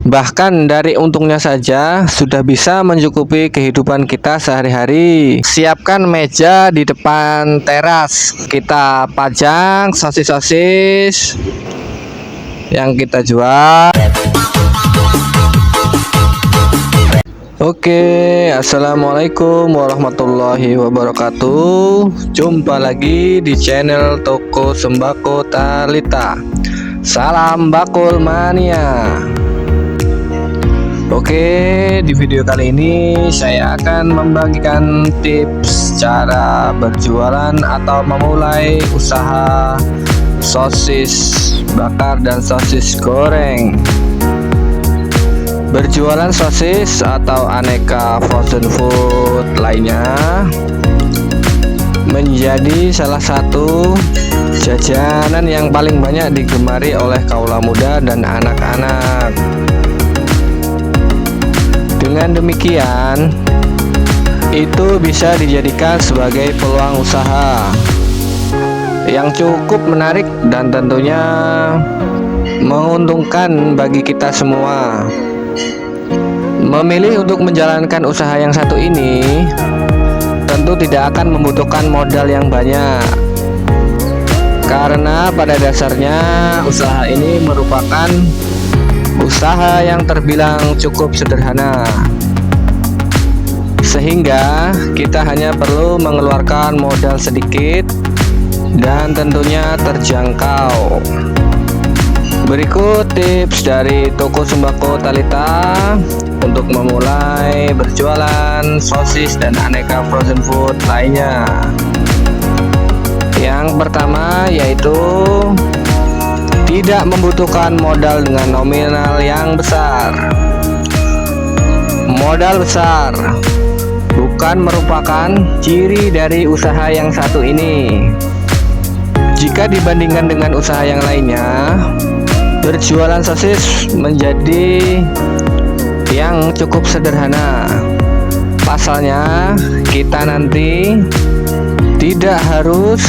Bahkan dari untungnya saja sudah bisa mencukupi kehidupan kita sehari-hari. Siapkan meja di depan teras. Kita pajang sosis-sosis yang kita jual. Oke, assalamualaikum warahmatullahi wabarakatuh. Jumpa lagi di channel Toko Sembako Talita. Salam bakul mania. Oke, di video kali ini saya akan membagikan tips cara berjualan atau memulai usaha sosis bakar dan sosis goreng. Berjualan sosis atau aneka frozen food lainnya menjadi salah satu jajanan yang paling banyak digemari oleh kaula muda dan anak-anak. Dengan demikian, itu bisa dijadikan sebagai peluang usaha yang cukup menarik dan tentunya menguntungkan bagi kita semua. Memilih untuk menjalankan usaha yang satu ini tentu tidak akan membutuhkan modal yang banyak, karena pada dasarnya usaha ini merupakan usaha yang terbilang cukup sederhana, sehingga kita hanya perlu mengeluarkan modal sedikit dan tentunya terjangkau. Berikut tips dari Toko Sembako Talita untuk memulai berjualan sosis dan aneka frozen food lainnya. Yang pertama yaitu tidak membutuhkan modal dengan nominal yang besar. Modal besar bukan merupakan ciri dari usaha yang satu ini. Jika dibandingkan dengan usaha yang lainnya, berjualan sosis menjadi yang cukup sederhana. Pasalnya, kita nanti tidak harus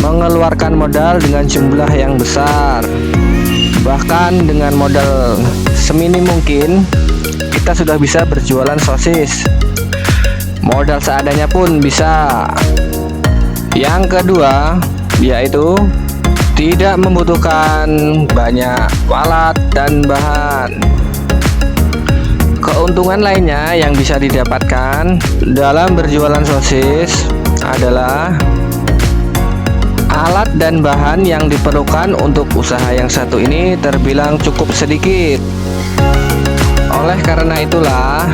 mengeluarkan modal dengan jumlah yang besar. Bahkan dengan modal seminim mungkin, kita sudah bisa berjualan sosis. Modal seadanya pun bisa. Yang kedua, yaitu tidak membutuhkan banyak alat dan bahan. Keuntungan lainnya yang bisa didapatkan dalam berjualan sosis adalah alat dan bahan yang diperlukan untuk usaha yang satu ini terbilang cukup sedikit. Oleh karena itulah,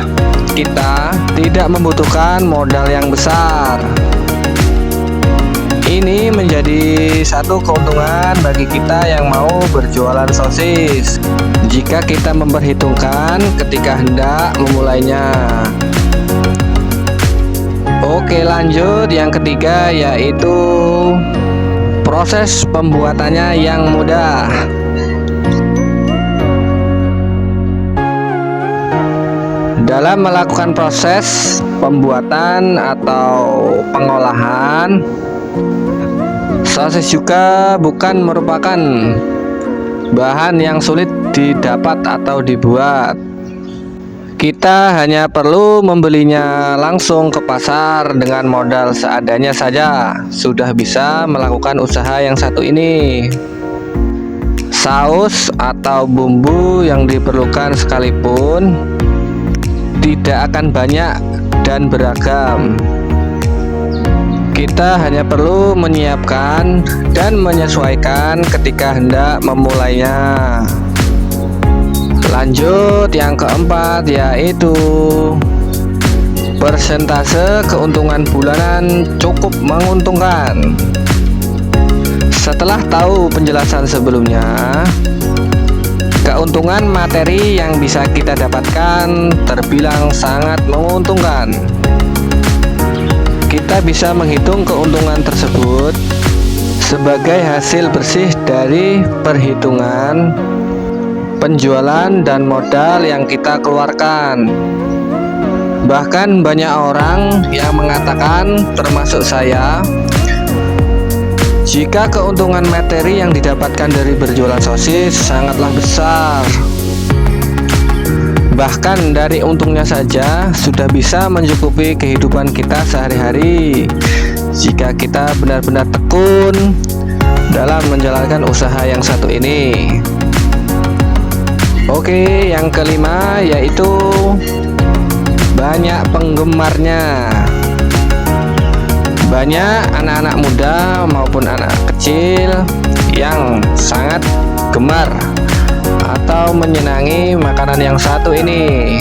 kita tidak membutuhkan modal yang besar. Ini menjadi satu keuntungan bagi kita yang mau berjualan sosis, jika kita memperhitungkan ketika hendak memulainya. Oke, lanjut. Yang ketiga yaitu proses pembuatannya yang mudah. Dalam melakukan proses pembuatan atau pengolahan, sosis juga bukan merupakan bahan yang sulit didapat atau dibuat. Kita hanya perlu membelinya langsung ke pasar dengan modal seadanya saja, sudah bisa melakukan usaha yang satu ini. Saus atau bumbu yang diperlukan sekalipun tidak akan banyak dan beragam. Kita hanya perlu menyiapkan dan menyesuaikan ketika hendak memulainya. Lanjut, yang keempat yaitu persentase keuntungan bulanan cukup menguntungkan. Setelah tahu penjelasan sebelumnya, keuntungan materi yang bisa kita dapatkan terbilang sangat menguntungkan. Kita bisa menghitung keuntungan tersebut sebagai hasil bersih dari perhitungan penjualan dan modal yang kita keluarkan. Bahkan banyak orang yang mengatakan, termasuk saya, jika keuntungan materi yang didapatkan dari berjualan sosis sangatlah besar. Bahkan dari untungnya saja sudah bisa mencukupi kehidupan kita sehari-hari jika kita benar-benar tekun dalam menjalankan usaha yang satu ini. Oke, yang kelima yaitu banyak penggemarnya. Banyak anak-anak muda maupun anak kecil yang sangat gemar atau menyenangi makanan yang satu ini.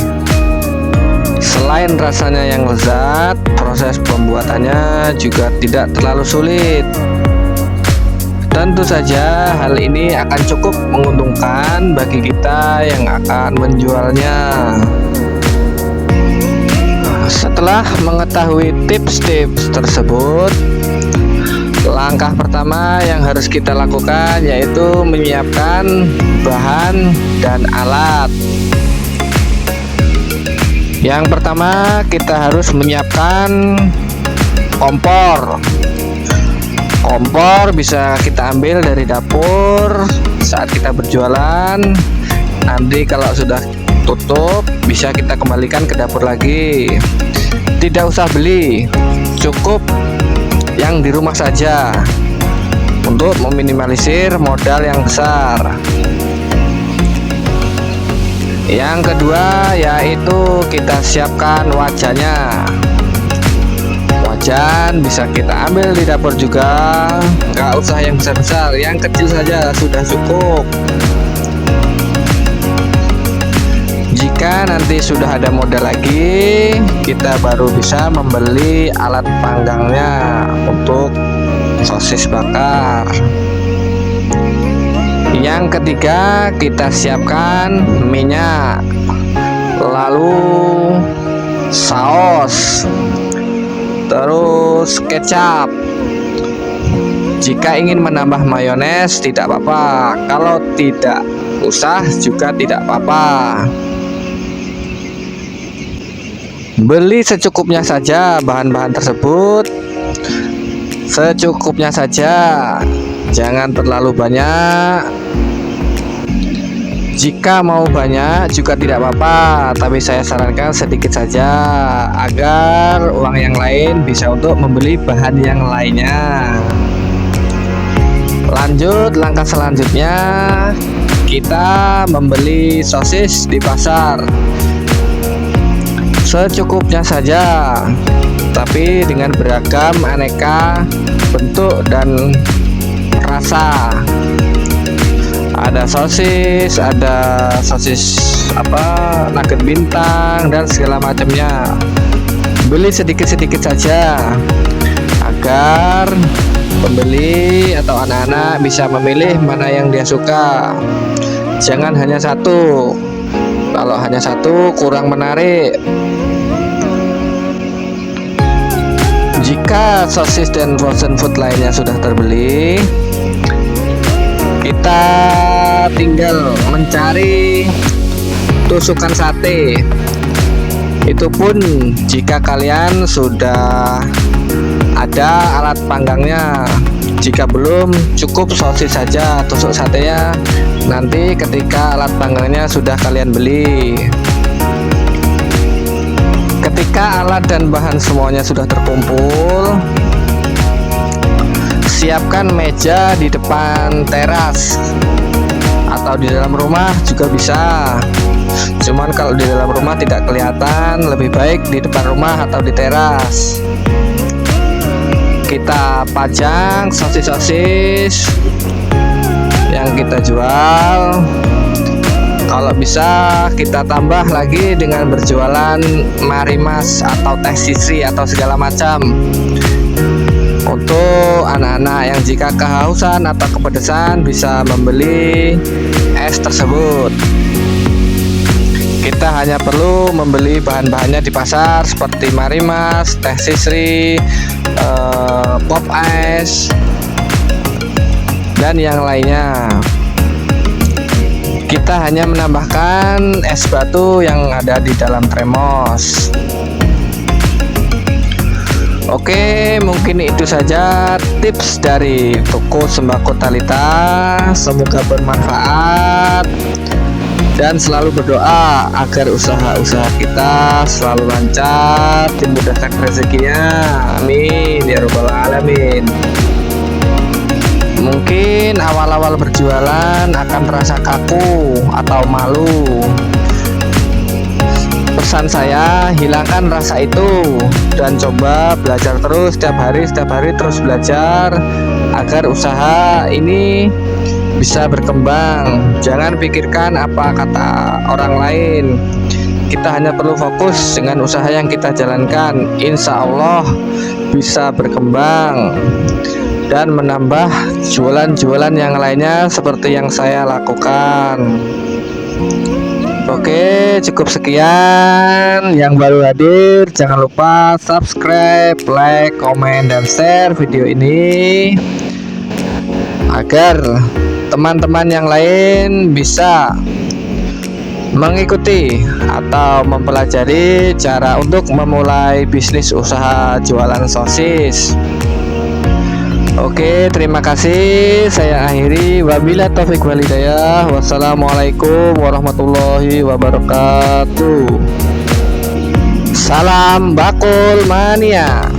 Selain rasanya yang lezat, proses pembuatannya juga tidak terlalu sulit. Tentu saja hal ini akan cukup menguntungkan bagi kita yang akan menjualnya. Setelah mengetahui tips-tips tersebut, langkah pertama yang harus kita lakukan yaitu menyiapkan bahan dan alat. Yang pertama, kita harus menyiapkan kompor. Kompor bisa kita ambil dari dapur saat kita berjualan. Nanti kalau sudah tutup, bisa kita kembalikan ke dapur lagi. Tidak usah beli, cukup yang di rumah saja untuk meminimalisir modal yang besar. Yang kedua yaitu kita siapkan wajannya. Wajan bisa kita ambil di dapur juga, nggak usah yang besar-besar, yang kecil saja sudah cukup. Jika nanti sudah ada modal lagi, kita baru bisa membeli alat panggangnya untuk sosis bakar. Yang ketiga, kita siapkan minyak, lalu saus, terus kecap. Jika ingin menambah mayones tidak apa-apa, kalau tidak usah juga tidak apa-apa. Beli secukupnya saja bahan-bahan tersebut, secukupnya saja, jangan terlalu banyak. Jika mau banyak juga tidak apa-apa, tapi saya sarankan sedikit saja agar uang yang lain bisa untuk membeli bahan yang lainnya. Lanjut, langkah selanjutnya kita membeli sosis di pasar. Secukupnya saja, tapi dengan beragam aneka bentuk dan rasa. Ada sosis nugget bintang dan segala macamnya. Beli sedikit-sedikit saja agar pembeli atau anak-anak bisa memilih mana yang dia suka. Jangan hanya satu. Kalau hanya satu kurang menarik. Jika sosis dan frozen food lainnya sudah terbeli, kita tinggal mencari tusukan sate. Itu pun jika kalian sudah ada alat panggangnya. Jika belum, cukup sosis saja, tusuk satenya nanti ketika alat panggangnya sudah kalian beli. Ketika alat dan bahan semuanya sudah terkumpul, siapkan meja di depan teras atau di dalam rumah juga bisa. Cuman kalau di dalam rumah tidak kelihatan, lebih baik di depan rumah atau di teras. Kita pajang sosis-sosis yang kita jual. Kalau bisa kita tambah lagi dengan berjualan marimas atau teh sisri atau segala macam. Untuk anak-anak yang jika kehausan atau kepedesan bisa membeli es tersebut. Kita hanya perlu membeli bahan-bahannya di pasar seperti marimas, teh sisri, pop ice, dan yang lainnya. Kita hanya menambahkan es batu yang ada di dalam termos. Oke, mungkin itu saja tips dari toko sembako Talita. Semoga bermanfaat. dan selalu berdoa agar usaha-usaha kita selalu lancar, dimudahkan rezekinya. Amin ya rabbal alamin. Mungkin awal-awal berjualan akan terasa kaku atau malu. Pesan saya, hilangkan rasa itu dan coba belajar terus setiap hari terus belajar agar usaha ini bisa berkembang. Jangan pikirkan apa kata orang lain. Kita hanya perlu fokus dengan usaha yang kita jalankan. Insya Allah bisa berkembang dan menambah jualan-jualan yang lainnya seperti yang saya lakukan. Oke, cukup sekian. Yang baru hadir jangan lupa subscribe, like, komen, dan share video ini agar teman-teman yang lain bisa mengikuti atau mempelajari cara untuk memulai bisnis usaha jualan sosis. Oke, terima kasih. Saya akhiri. Wabillahi taufiq wal hidayah. Wassalamualaikum warahmatullahi wabarakatuh. Salam bakul mania.